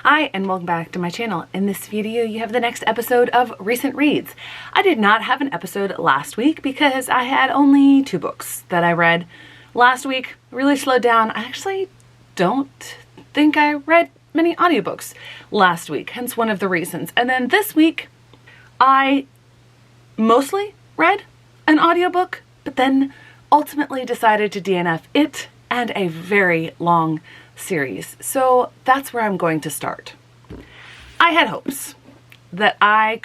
Hi, and welcome back to my channel. In this video, you have the next episode of Recent Reads. I did not have an episode last week because I had only 2 books that I read last week. Really slowed down. I actually don't think I read many audiobooks last week, hence one of the reasons. And then this week, I mostly read an audiobook, but then ultimately decided to DNF it and a very long series. So that's where I'm going to start. I had hopes that I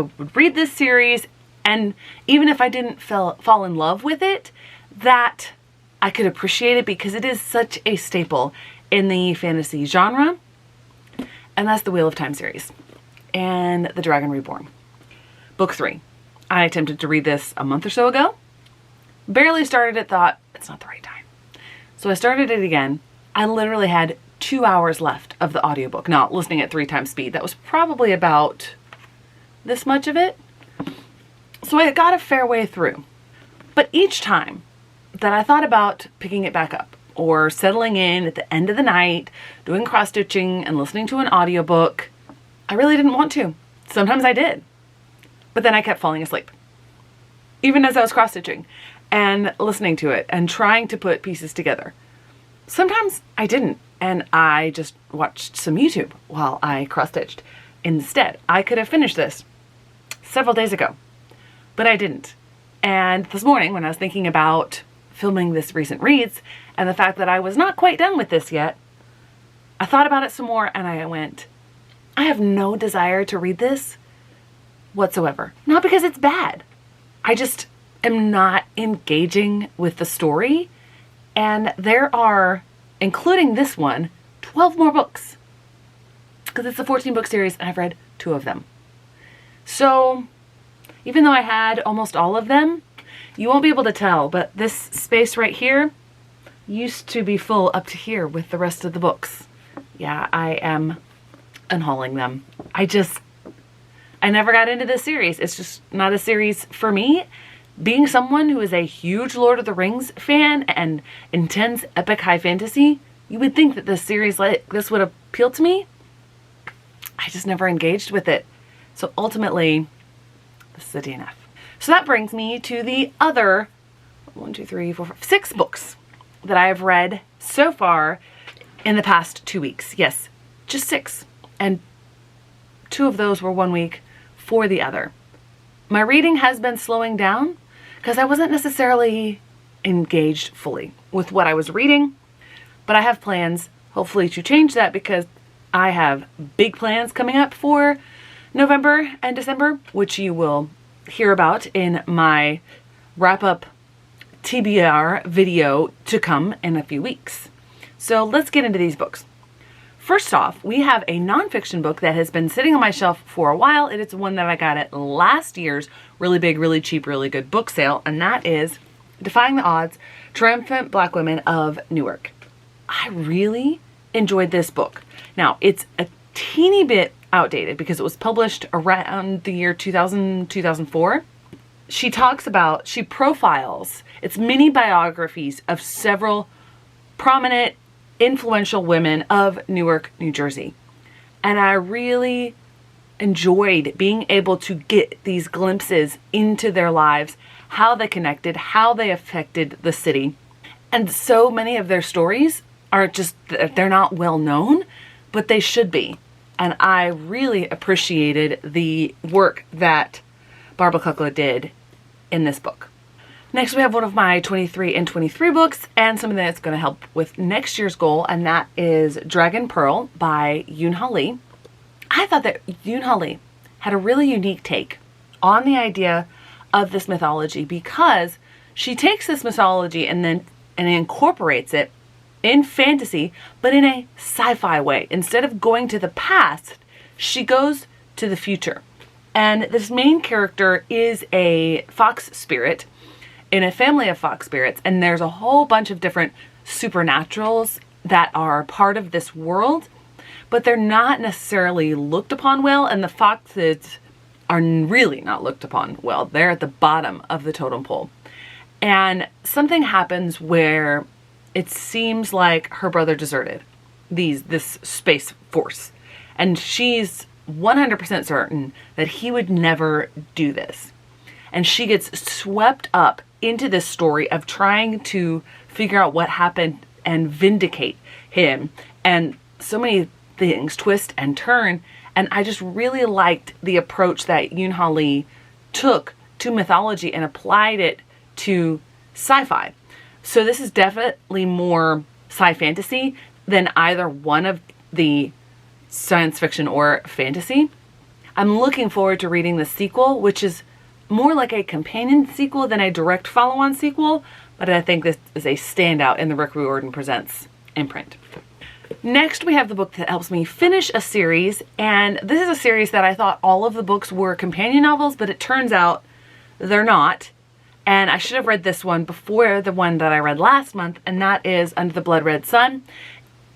would read this series, and even if I didn't fall in love with it, that I could appreciate it because it is such a staple in the fantasy genre. And that's the Wheel of Time series and The Dragon Reborn. Book 3. I attempted to read this a month or so ago. Barely started it, thought it's not the right time. So I started it again. I literally had 2 hours left of the audiobook, not listening at 3 times speed. That was probably about this much of it. So I got a fair way through. But each time that I thought about picking it back up or settling in at the end of the night, doing cross-stitching and listening to an audiobook, I really didn't want to. Sometimes I did. But then I kept falling asleep. Even as I was cross-stitching and listening to it and trying to put pieces together. Sometimes I didn't, and I just watched some YouTube while I cross-stitched. Instead, I could have finished this several days ago, but I didn't. And this morning, when I was thinking about filming this Recent Reads and the fact that I was not quite done with this yet, I thought about it some more and I went, I have no desire to read this whatsoever. Not because it's bad. I just am not engaging with the story. And there are, including this one, 12 more books. Because it's a 14-book series and I've read 2 of them. So, even though I had almost all of them, you won't be able to tell, but this space right here used to be full up to here with the rest of the books. Yeah, I am unhauling them. I never got into this series. It's just not a series for me. Being someone who is a huge Lord of the Rings fan and intense epic high fantasy, you would think that this series like this would appeal to me. I just never engaged with it. So ultimately, this is a DNF. So that brings me to the other 6 books that I have read so far in the past 2 weeks. Yes, just 6. And 2 of those were 1 week for the other. My reading has been slowing down because I wasn't necessarily engaged fully with what I was reading, but I have plans hopefully to change that because I have big plans coming up for November and December, which you will hear about in my wrap-up TBR video to come in a few weeks. So let's get into these books. First off, we have a nonfiction book that has been sitting on my shelf for a while. It is one that I got at last year's really big, really cheap, really good book sale, and that is Defying the Odds, Triumphant Black Women of Newark. I really enjoyed this book. Now, it's a teeny bit outdated because it was published around the year 2000, 2004. She profiles, it's mini biographies of several prominent influential women of Newark, New Jersey. And I really enjoyed being able to get these glimpses into their lives, how they connected, how they affected the city. And so many of their stories are they're not well known, but they should be. And I really appreciated the work that Barbara Kukla did in this book. Next, we have one of my 23 and 23 books and something that's going to help with next year's goal, and that is Dragon Pearl by Yoon-Ha Lee. I thought that Yoon-Ha Lee had a really unique take on the idea of this mythology because she takes this mythology and incorporates it in fantasy, but in a sci-fi way. Instead of going to the past, she goes to the future. And this main character is a fox spirit in a family of fox spirits, and there's a whole bunch of different supernaturals that are part of this world, but they're not necessarily looked upon well, and the foxes are really not looked upon well. They're at the bottom of the totem pole. And something happens where it seems like her brother deserted this space force. And she's 100% certain that he would never do this. And she gets swept up into this story of trying to figure out what happened and vindicate him. And so many things twist and turn. And I just really liked the approach that Yoon-Ha Lee took to mythology and applied it to sci-fi. So this is definitely more sci-fantasy than either one of the science fiction or fantasy. I'm looking forward to reading the sequel, which is more like a companion sequel than a direct follow-on sequel, but I think this is a standout in the Rick Riordan Presents imprint. Next, we have the book that helps me finish a series, and this is a series that I thought all of the books were companion novels, but it turns out they're not. And I should have read this one before the one that I read last month, and that is Under the Blood Red Sun.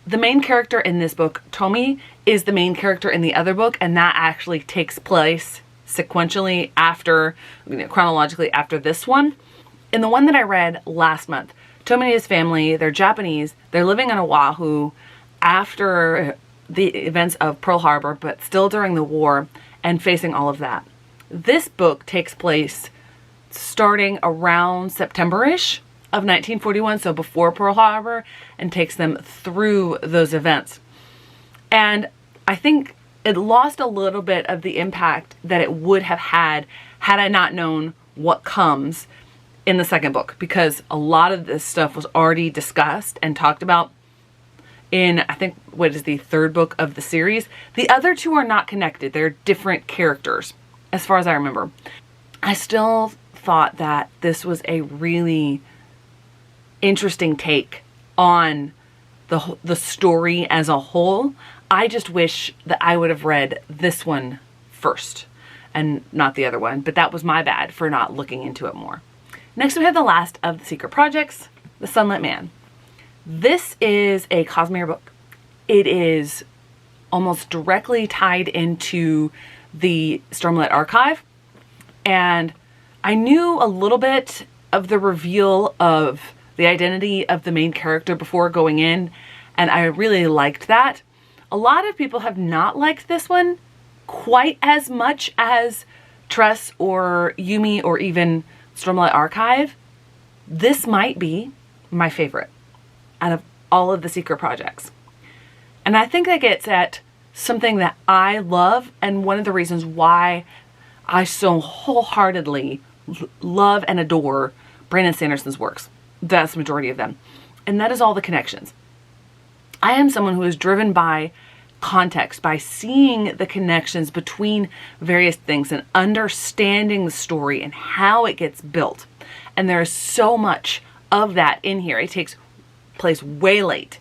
The main character in this book, Tommy, is the main character in the other book, and that actually takes place sequentially after, chronologically after this one. In the one that I read last month, Tommy and his family, they're Japanese, they're living on Oahu after the events of Pearl Harbor, but still during the war and facing all of that. This book takes place starting around September-ish of 1941, so before Pearl Harbor, and takes them through those events. And I think it lost a little bit of the impact that it would have had I not known what comes in the second book, because a lot of this stuff was already discussed and talked about in, I think, what is the third book of the series. The other two are not connected. They're different characters, as far as I remember. I still thought that this was a really interesting take on the story as a whole. I just wish that I would have read this one first and not the other one, but that was my bad for not looking into it more. Next, we have the last of the secret projects, The Sunlit Man. This is a Cosmere book. It is almost directly tied into the Stormlight Archive, and I knew a little bit of the reveal of the identity of the main character before going in, and I really liked that. A lot of people have not liked this one quite as much as Tress or Yumi or even Stormlight Archive. This might be my favorite out of all of the secret projects. And I think that gets at something that I love, and one of the reasons why I so wholeheartedly love and adore Brandon Sanderson's works. That's the majority of them. And that is all the connections. I am someone who is driven by context, by seeing the connections between various things and understanding the story and how it gets built. And there is so much of that in here. It takes place way late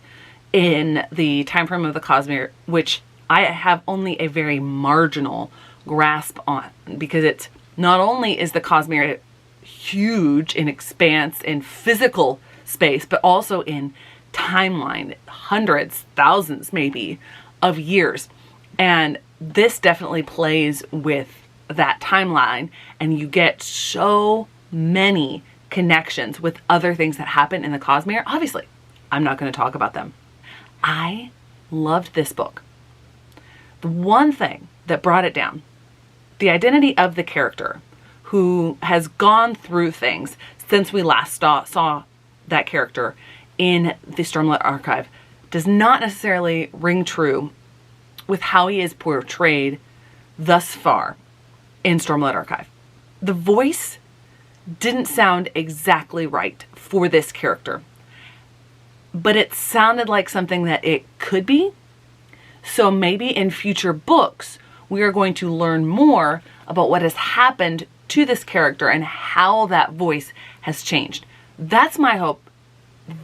in the time frame of the Cosmere, which I have only a very marginal grasp on, because it's not only is the Cosmere huge in expanse in physical space, but also in timeline, hundreds, thousands maybe of years. And this definitely plays with that timeline, and you get so many connections with other things that happen in the Cosmere. Obviously, I'm not going to talk about them. I loved this book. The one thing that brought it down, the identity of the character who has gone through things since we last saw that character in the Stormlight Archive, does not necessarily ring true with how he is portrayed thus far in Stormlight Archive. The voice didn't sound exactly right for this character, but it sounded like something that it could be. So maybe in future books, we are going to learn more about what has happened to this character and how that voice has changed. That's my hope.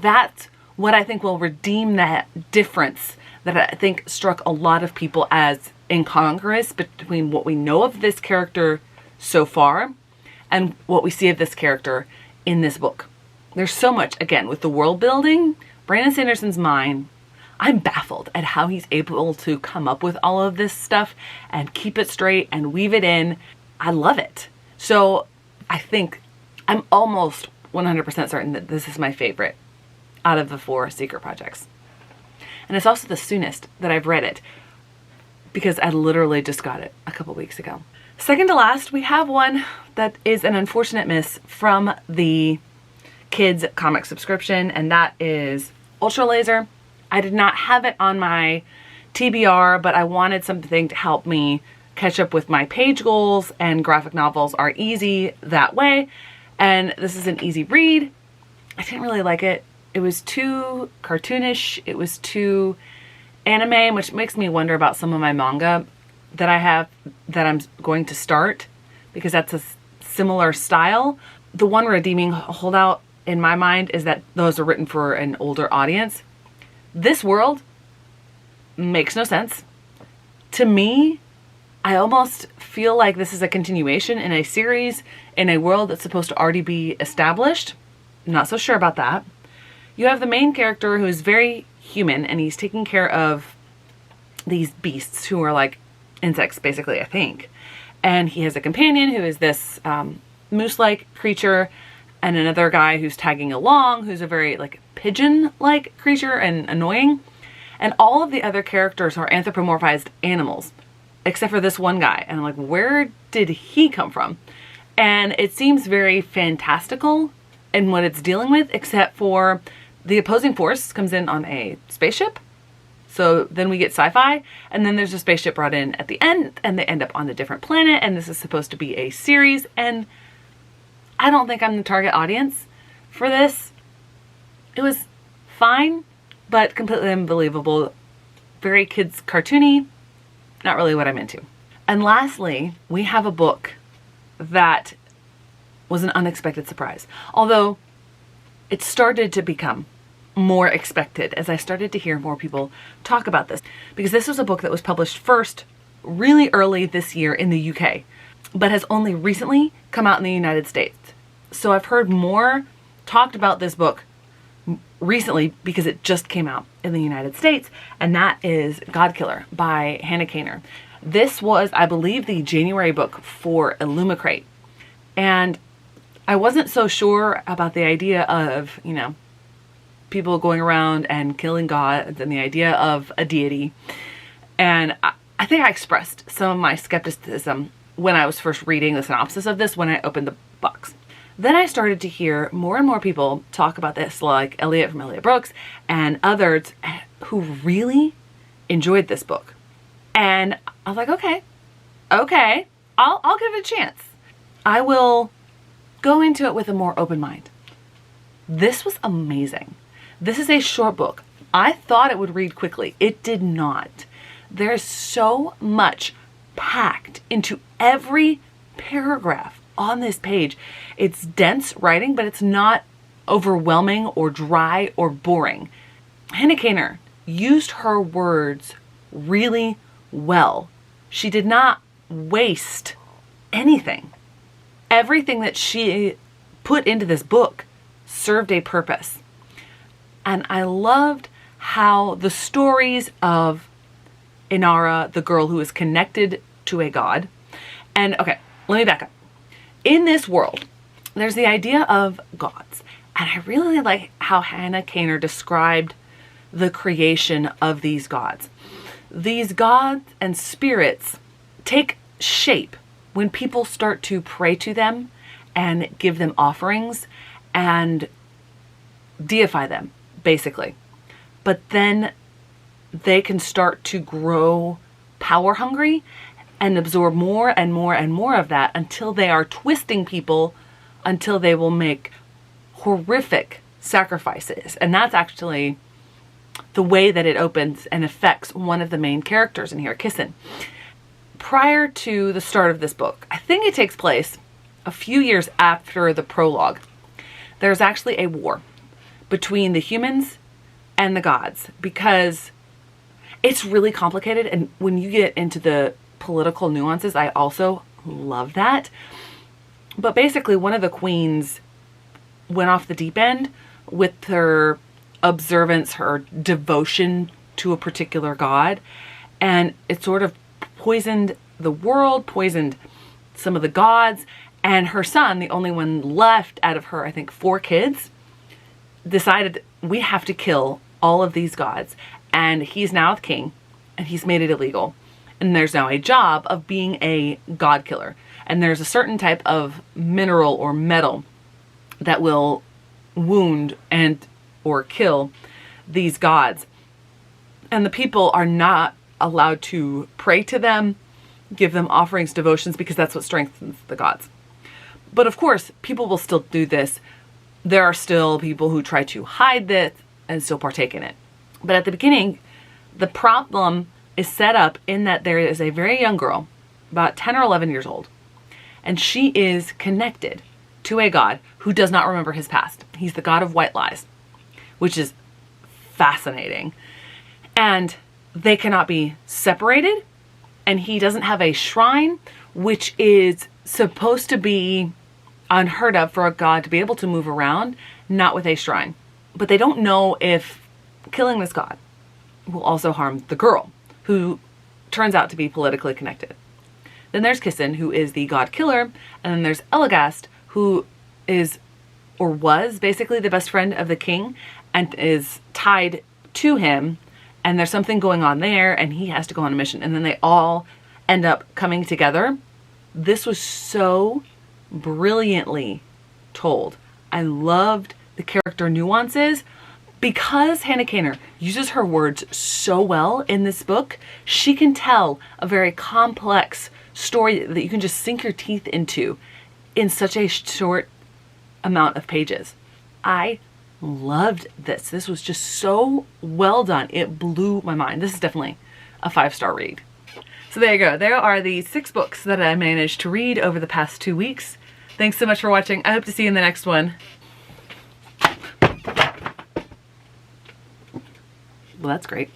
That's what I think will redeem that difference that I think struck a lot of people as incongruous between what we know of this character so far and what we see of this character in this book. There's so much, again, with the world building, Brandon Sanderson's mind. I'm baffled at how he's able to come up with all of this stuff and keep it straight and weave it in. I love it. So I think I'm almost 100% certain that this is my favorite out of the 4 secret projects. And it's also the soonest that I've read it. because I literally just got it a couple weeks ago. Second to last, we have one that is an unfortunate miss from the kids comic subscription, and that is Ultra Laser. I did not have it on my TBR, but I wanted something to help me catch up with my page goals, and graphic novels are easy that way. And this is an easy read. I didn't really like it. It was too cartoonish. It was too anime, which makes me wonder about some of my manga that I have that I'm going to start, because that's a similar style. The one redeeming holdout in my mind is that those are written for an older audience. This world makes no sense. To me, I almost feel like this is a continuation in a series in a world that's supposed to already be established. Not so sure about that. You have the main character who is very human, and he's taking care of these beasts who are like insects, basically, I think. And he has a companion who is this moose-like creature, and another guy who's tagging along, who's a very like pigeon-like creature and annoying. And all of the other characters are anthropomorphized animals, except for this one guy. And I'm like, where did he come from? And it seems very fantastical in what it's dealing with, except for the opposing force comes in on a spaceship. So then we get sci-fi, and then there's a spaceship brought in at the end, and they end up on a different planet, and this is supposed to be a series, and I don't think I'm the target audience for this. It was fine, but completely unbelievable. Very kids cartoony, not really what I'm into. And lastly, we have a book that was an unexpected surprise. Although it started to become more expected as I started to hear more people talk about this, because this was a book that was published first really early this year in the UK, but has only recently come out in the United States. So I've heard more talked about this book recently because it just came out in the United States, and that is Godkiller by Hannah Kaner. This was, I believe, the January book for Illumicrate, and I wasn't so sure about the idea of, you know, people going around and killing gods and the idea of a deity. And I think I expressed some of my skepticism when I was first reading the synopsis of this when I opened the box. Then I started to hear more and more people talk about this, like Elliot from Elliot Brooks and others who really enjoyed this book. And I was like, okay, I'll give it a chance. I will go into it with a more open mind. This was amazing. This is a short book. I thought it would read quickly. It did not. There's so much packed into every paragraph on this page. It's dense writing, but it's not overwhelming or dry or boring. Hannah Kaner used her words really well. She did not waste anything. Everything that she put into this book served a purpose. And I loved how the stories of Inara, the girl who is connected to a god, and okay, let me back up. In this world, there's the idea of gods, and I really like how Hannah Kaner described the creation of these gods. These gods and spirits take shape when people start to pray to them and give them offerings and deify them, basically. But then they can start to grow power hungry and absorb more and more and more of that until they are twisting people, until they will make horrific sacrifices. And that's actually the way that it opens and affects one of the main characters in here, Kissin. Prior to the start of this book, I think it takes place a few years after the prologue, there's actually a war between the humans and the gods, because it's really complicated, and when you get into the political nuances, I also love that. But basically, one of the queens went off the deep end with her observance, her devotion to a particular god, and it sort of poisoned the world, poisoned some of the gods, and her son, the only one left out of her, I think, 4 kids, decided we have to kill all of these gods. And he's now the king, and he's made it illegal. And there's now a job of being a god killer. And there's a certain type of mineral or metal that will wound and or kill these gods. And the people are not allowed to pray to them, give them offerings, devotions, because that's what strengthens the gods. But of course, people will still do this. There are still people who try to hide this and still partake in it. But at the beginning, the problem is set up in that there is a very young girl, about 10 or 11 years old, and she is connected to a god who does not remember his past. He's the god of white lies, which is fascinating. And they cannot be separated, and he doesn't have a shrine, which is supposed to be unheard of for a god to be able to move around, not with a shrine. But they don't know if killing this god will also harm the girl, who turns out to be politically connected. Then there's Kissen, who is the god killer, and then there's Elagast, who is, or was, basically the best friend of the king, and is tied to him, and there's something going on there, and he has to go on a mission, and then they all end up coming together. This was so brilliantly told. I loved the character nuances. Because Hannah Kaner uses her words so well in this book, she can tell a very complex story that you can just sink your teeth into in such a short amount of pages. I loved this. This was just so well done. It blew my mind. This is definitely a 5-star read. So there you go. There are the 6 books that I managed to read over the past 2 weeks. Thanks so much for watching. I hope to see you in the next one. Well, that's great.